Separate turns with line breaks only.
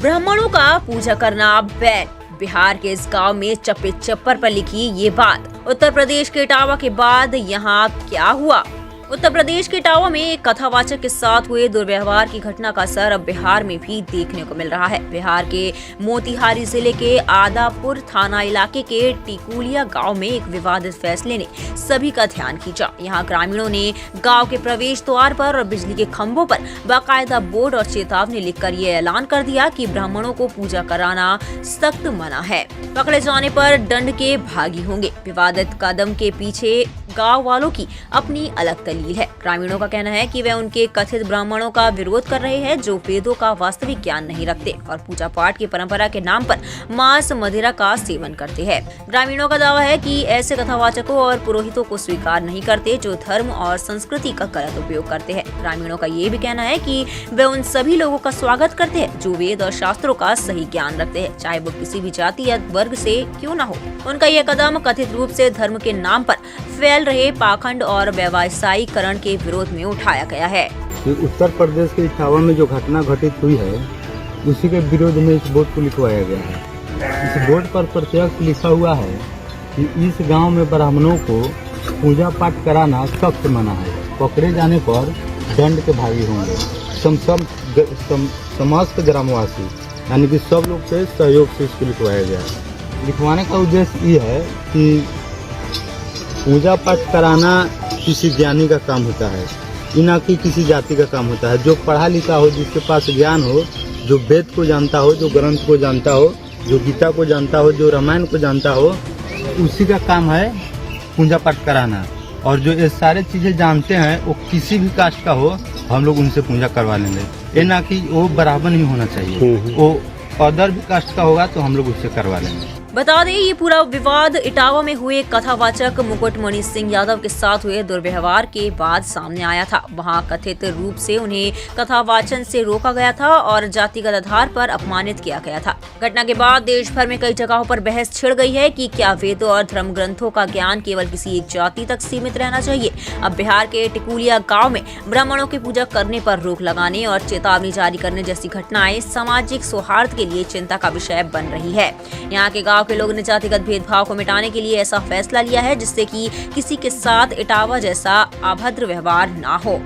ब्राह्मणों का पूजा करना बैन। बिहार के इस गांव में चप्पे चप्पर पर लिखी ये बात। उत्तर प्रदेश के इटावा के बाद यहाँ क्या हुआ? उत्तर प्रदेश के इटावा में एक कथावाचक के साथ हुए दुर्व्यवहार की घटना का असर अब बिहार में भी देखने को मिल रहा है। बिहार के मोतिहारी जिले के आदापुर थाना इलाके के टिकुलिया गांव में एक विवादित फैसले ने सभी का ध्यान खींचा। यहां ग्रामीणों ने गांव के प्रवेश द्वार पर और बिजली के खंभों पर बाकायदा बोर्ड और चेतावनी लिखकर ये ऐलान कर दिया कि ब्राह्मणों को पूजा कराना सख्त मना है, पकड़े जाने पर दंड के भागी होंगे। विवादित कदम के पीछे गांव वालों की अपनी अलग दलील है। ग्रामीणों का कहना है कि वे उनके कथित ब्राह्मणों का विरोध कर रहे हैं जो वेदों का वास्तविक ज्ञान नहीं रखते और पूजा पाठ की परंपरा के नाम पर मांस मदिरा का सेवन करते हैं। ग्रामीणों का दावा है कि ऐसे कथावाचकों और पुरोहितों को स्वीकार नहीं करते जो धर्म और संस्कृति का गलत उपयोग करते हैं। ग्रामीणों का ये भी कहना है कि वे उन सभी लोगों का स्वागत करते हैं जो वेद और शास्त्रों का सही ज्ञान रखते हैं, चाहे वो किसी भी जाति या वर्ग से क्यों न हो। उनका यह कदम कथित रूप से धर्म के नाम पर फैल रहे पाखंड और व्यवसायीकरण के विरोध में उठाया गया है।
उत्तर प्रदेश के इटावा में जो घटना घटित हुई है उसी के विरोध में इस बोर्ड को लिखवाया गया है। इस बोर्ड पर प्रत्यक्ष लिखा हुआ है कि इस गांव में ब्राह्मणों को पूजा पाठ कराना सख्त मना है, पकड़े जाने पर दंड के भागी होंगे। समस्त ग्रामवासी यानी कि सब लोग के सहयोग से इसको लिखवाया गया है। लिखवाने का उद्देश्य ये है कि पूजा पाठ कराना किसी ज्ञानी का काम होता है, ना कि किसी जाति का काम होता है। जो पढ़ा लिखा हो, जिसके पास ज्ञान हो, जो वेद को जानता हो, जो ग्रंथ को जानता हो, जो गीता को जानता हो, जो रामायण को जानता हो, उसी का काम है पूजा पाठ कराना। और जो ये सारे चीज़ें जानते हैं वो किसी भी कास्ट का हो, हम लोग उनसे पूजा करवा लेंगे। ये ना कि वो बराबर नहीं होना चाहिए, वो अदर भी कास्ट का होगा तो हम लोग उससे करवा लेंगे।
बता दें ये पूरा विवाद इटावा में हुए कथावाचक मुकुटमणि सिंह यादव के साथ हुए दुर्व्यवहार के बाद सामने आया था। वहां कथित रूप से उन्हें कथावाचन से रोका गया था और जातिगत आधार पर अपमानित किया गया था। घटना के बाद देश भर में कई जगहों पर बहस छिड़ गई है कि क्या वेदों और धर्म ग्रंथों का ज्ञान केवल किसी एक जाति तक सीमित रहना चाहिए। अब बिहार के टिकुलिया गाँव में ब्राह्मणों की पूजा करने पर रोक लगाने और चेतावनी जारी करने जैसी घटनाएं सामाजिक सौहार्द के लिए चिंता का विषय बन रही है। यहाँ के गाँव के लोगों ने जातिगत भेदभाव को मिटाने के लिए ऐसा फैसला लिया है जिससे कि किसी के साथ इटावा जैसा अभद्र व्यवहार ना हो।